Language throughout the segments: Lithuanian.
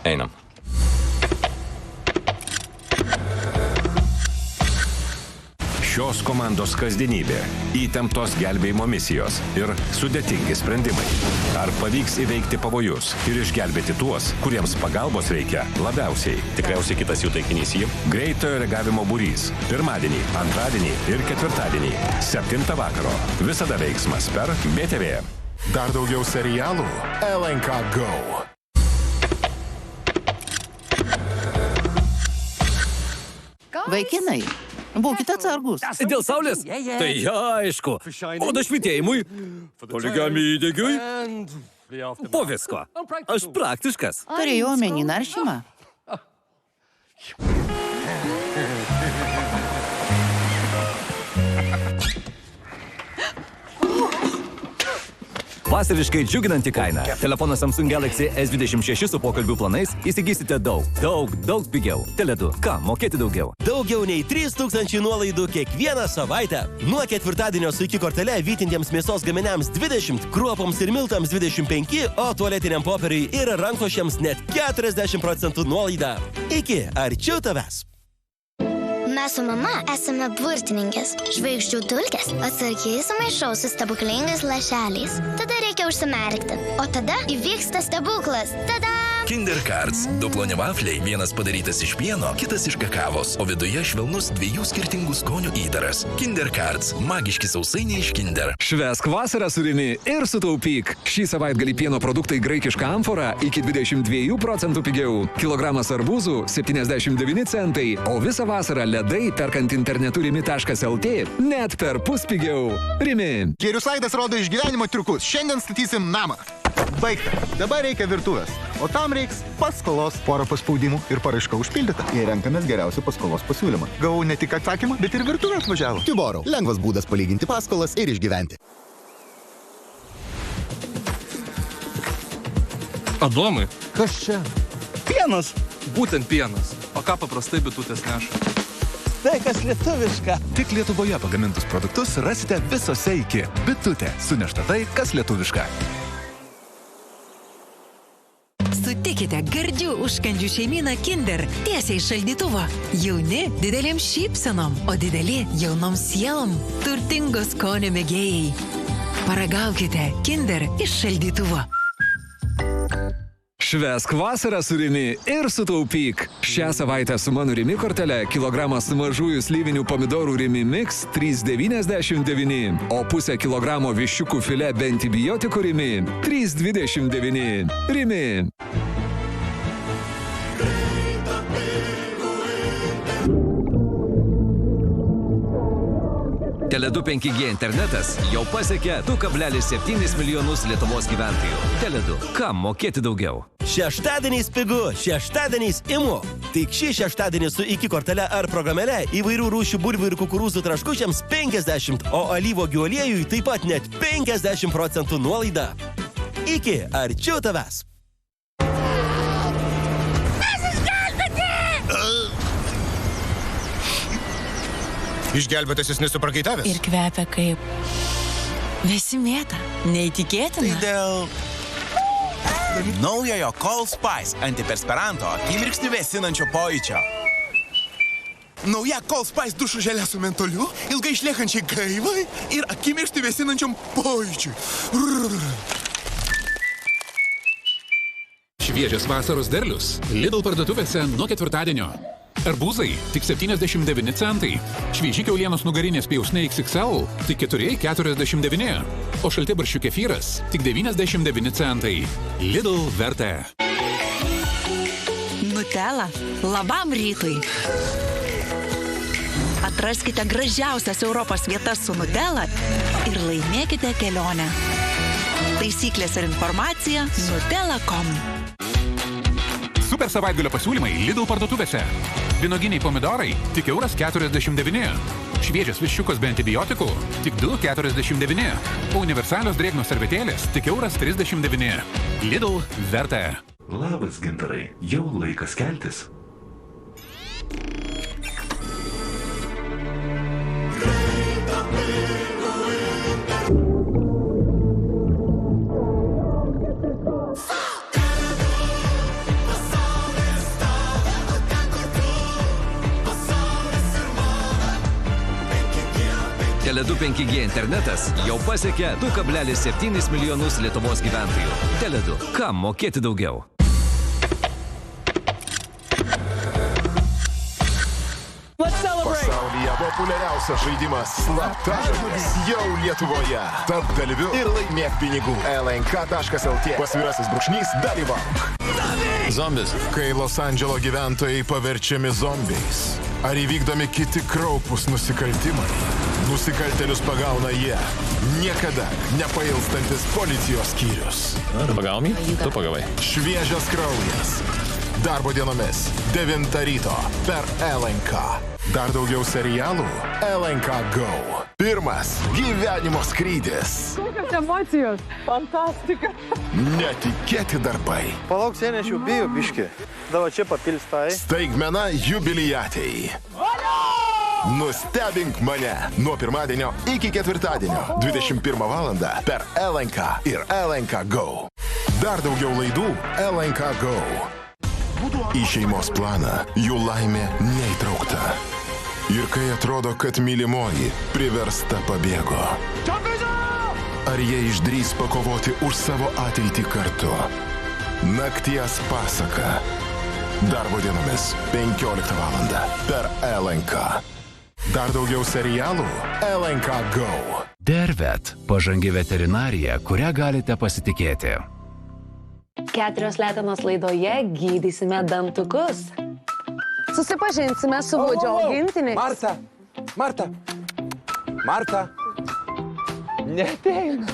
Einam. Šios komandos kasdienybė, įtemptos gelbėjimo misijos ir sudėtingi sprendimai. Ar pavyks įveikti pavojus ir išgelbėti tuos, kuriems pagalbos reikia labiausiai? Tikriausiai kitas jų taikinys jį. Greitojo reagavimo būrys. Pirmadienį, antradienį ir ketvirtadienį. 7 vakaro. Visada veiksmas per BTV. Dar daugiau serialų LNK Go. Vaikinai, būkite atsargus. Dėl saulės? Tai aišku. O dašvitėjimui? Poligamijai degiui? Po visko. Aš praktiškas. Turėjau omeny naršymą. Vasariškai džiuginanti kaina. Telefonas Samsung Galaxy S26 su pokalbių planais įsigysite daug pigiau. Tele2. Ką mokėti daugiau? Daugiau nei 3000 nuolaidų kiekvieną savaitę. Nuo ketvirtadienio su iki kortele vytintiems mėsos gaminiams 20, kruopoms ir miltams 25, o tualetiniam popieriui ir rankšluosčiams net 40% nuolaida. Iki arčiau tavęs. Mes su mama esame burtininkės. Žvaigždžių dulkes atsargiai sumaišau su stebuklingais lašeliais. Tada reikia užsimerkti. O tada įvyksta stebuklas. Tada! Kinder Cards. Du ploni vafliai, vienas padarytas iš pieno, kitas iš kakavos, o viduje švelnus 2 skirtingų skonių įdaras. Kinder Cards. Magiški sausainiai iš Kinder. Švęsk vasarą su Rimi ir sutaupyk. Šį savaitgalį pieno produktai graikiška amfora iki 22% pigiau. Kilogramas arbūzų 79 centai, o visą vasarą ledai perkant internetu rimi.lt net per pus pigiau. Rimi. Gėrius Aidas rodo išgyvenimo triukus. Šiandien statysim namą. Baigta. Dabar reikia virtuvės. O tam reiks paskolos. Porą paspaudimų ir paraiška užpildyta. Jei renkamės geriausią paskolos pasiūlymą. Gavau ne tik atsakymą, bet ir virtuvė atvažiavo. Tiboro. Lengvas būdas palyginti paskolas ir išgyventi. Adomai, Kas čia? pienas. Būtent pienas. O ką paprastai bitutės neša? Tai kas lietuviška. Tik Lietuvoje pagamintus produktus rasite visose iki. Bitutė. Sunešta tai, kas lietuviška. Sutikite gardžių užkandžių šeimyną Kinder tiesiai iš šaldytuvo. Jauni didelėm šypsenom, o dideli jaunom sielom. Turtingos skonio mėgėjai. Paragaukite Kinder iš šaldytuvo. Švęsk vasarą su Rimi ir sutaupyk. Šią savaitę su mano Rimi kortele kilogramas mažųjų slyvinių pomidorų Rimi Mix 3,99, o pusę kilogramo viščiukų filė be antibiotikų Rimi 3,29. Rimi. Tele2 5G internetas jau pasiekė 2,7 milijonus Lietuvos gyventojų. Tele2. Kam mokėti daugiau? Šeštadieniais pigu, šeštadieniais imu. Tik šį šeštadienį su iki kortele ar programėle įvairių rūšių bulvių ir kukurūzų traškučiams 50, o alyvuogių aliejui taip pat net 50% nuolaida. Iki arčiau tavęs. Išgelbėtasis nesuprakaitavęs. Ir kvepia kaip visi mėta. Neįtikėtina. Tai dėl naujojo Cold Spice antiperspiranto akimirksniu vėsinančio pojūčio. Nauja Cold Spice dušo želė su mentoliu, ilgai išliekančiai gaivai ir akimirksniu vėsinančiam pojūčiui. Šviežias vasaros derlius Lidl parduotuvėse nuo ketvirtadienio. Arbūzai tik 79 centai. Švieži kiaulienos nugarinės pjausniai XXL tik 4,49. O šaltibarščių kefyras tik 99 centai. Lidl vertė. Nutella. Labam rytui. Atraskite gražiausias Europos vietas su Nutella ir laimėkite kelionę. Taisyklės ir informacija Nutella.com. Super savaitgalio pasiūlymai Lidl parduotuvėse. Vynuoginiai pomidorai tik €4,49. Šviežias viščiukas be antibiotikų tik €2,49. O universalios drėgnos servetėlės tik €39. Lidl vertė. Labas, gintarai. Jau laikas keltis. Tele2 5G internetas jau pasiekė 2,7 milijonus Lietuvos gyventojų. Tele2. Kam mokėti daugiau? Pasaulyje populiariausias žaidimas Slaptažodis jau Lietuvoje. Tapk dalyviu ir laimėk pinigų. lnk.lt /dalyvauk. Zombis. Kai Los Andželo gyventojai paverčiami zombiais. Ar įvykdomi kiti kraupus nusikaltimai? Nusikaltėlius pagauna jie. Niekada nepailstantis policijos skyrius. Tu pagavom jį? Tu pagavai. Šviežias kraujas. Darbo dienomis 9 ryto per LNK. Dar daugiau serialų LNK Go. Pirmas gyvenimo skrydis. Kokios emocijos? Fantastika. Netikėti darbai. Palauk, seniai, aš jau bijau biškį. Dava čia papils tai. Staigmena jubiliatei. Nustebink mane nuo pirmadienio iki ketvirtadienio 21 valandą per LNK ir LNK Go. Dar daugiau laidų LNK Go. Į šeimos planą jų laimė neįtraukta. Ir kai atrodo, kad mylimoji priversta pabėgo. Ar jie išdrys pakovoti už savo ateitį kartu? Nakties pasaka. Darbo dienomis 15 valandą per LNK. Dar daugiau serialų LNK Go. Dervet – pažangi veterinarija, kurią galite pasitikėti. 4 letenos laidoje gydysime dantukus. Susipažinsime su Vudžio augintiniais. Marta. Neteina.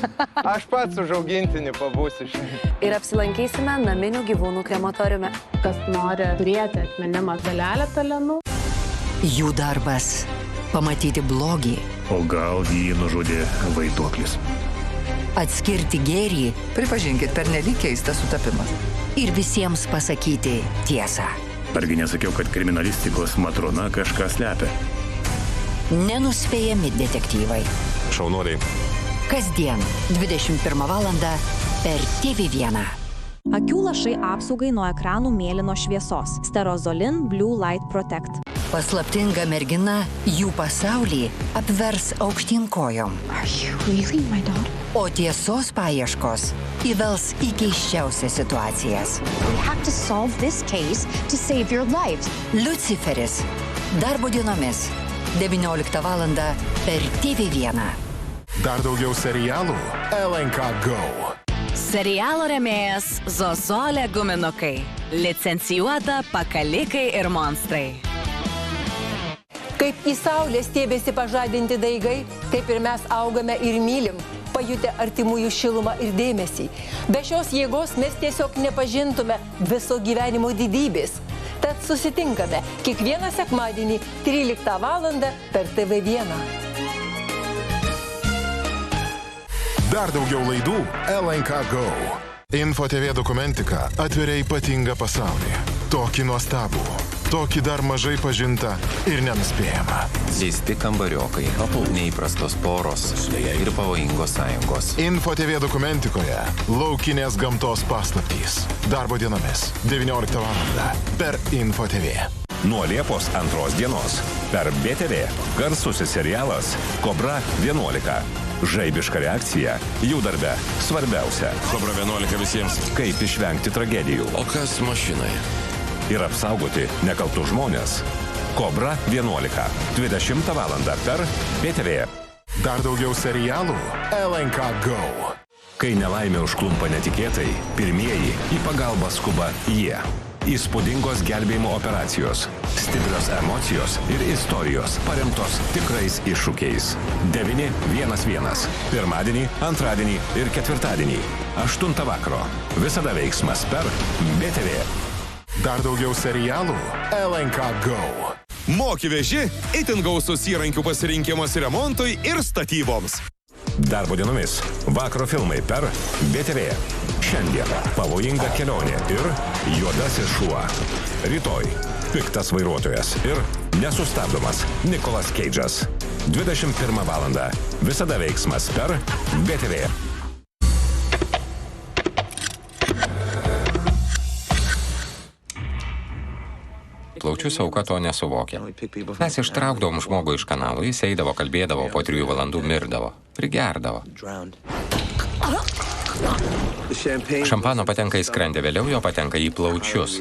Aš pats už augintinį pabūsiu šiandien. Ir apsilankysime naminių gyvūnų krematoriume. Kas nori turėti atminimą dalelę pelenų. Jų darbas – pamatyti blogį. O gal jį nužudė vaiduoklis. Atskirti gėrį, Pripažinkit, pernelyg keistas sutapimas. ir visiems pasakyti tiesą. Argi nesakiau, kad kriminalistikos matrona kažką slepia. Nenuspėjami detektyvai. Šaunuoliai. Kasdien 21 valandą per TV1. Akių lašai apsaugai nuo ekranų mėlynos šviesos. Sterozolin Blue Light Protect. Paslaptinga mergina jų pasaulį apvers aukštyn kojom. O tiesos paieškos įvels į keisčiausias situacijas. Luciferis. Darbo dienomis 19 valandą per TV1. Dar daugiau serialų LNK Go. Serialo rėmėjas Zozolė guminukai. Licencijuota Pakalikai ir monstrai. Kaip į saulę stėbėsi pažadinti daigai, taip ir mes augame ir mylim, pajutę artimųjų šilumą ir dėmesį. Be šios jėgos mes tiesiog nepažintume viso gyvenimo didybės. Tad susitinkame kiekvieną sekmadienį 13 valandą per TV1. Dar daugiau laidų LNK Go. Info TV dokumentika atveria ypatingą pasaulį. Tokį nuostabų, tokį dar mažai pažintą ir nenuspėjamą. Keisti kambariokai, neįprastos poros ir pavojingos sąjungos. Info TV dokumentikoje laukinės gamtos paslaptys. Darbo dienomis 19 valandą per Info TV. Nuo Liepos 2 dienos per BTV garsusis serialas Kobra 11. Žaibiška reakcija jų darbe svarbiausia. Kobra 11 visiems. Kaip išvengti tragedijų. O kas mašinai? Ir apsaugoti nekaltus žmonės. Kobra 11. 20 valandą per BTV. Dar daugiau serialų LNK Go. Kai nelaimė užklumpa netikėtai, pirmieji į pagalbą skuba jie. Įspūdingos gelbėjimo operacijos, stiprios emocijos ir istorijos paremtos tikrais iššūkiais. 911. Pirmadienį, antradienį ir ketvirtadienį. 8 vakaro. Visada veiksmas per BTV. Dar daugiau serialų LNK Go. Moki veži, itin gausus įrankių pasirinkimas remontui ir statyboms. Darbo dienomis. Vakaro filmai per BTV. Šiandien pavojinga kelionė ir juodasis šuo. Rytoj piktas vairuotojas ir nesustabdomas Nikolas Keidžas. 21 valandą. Visada veiksmas per BTV. Plaučius auka to nesuvokė. Mes ištraukdavom žmogų iš kanalų, jis eidavo, kalbėdavo, po 3 valandų mirdavo. Prigerdavo. Šampano patenka į skrandę, vėliau jo patenka į plaučius.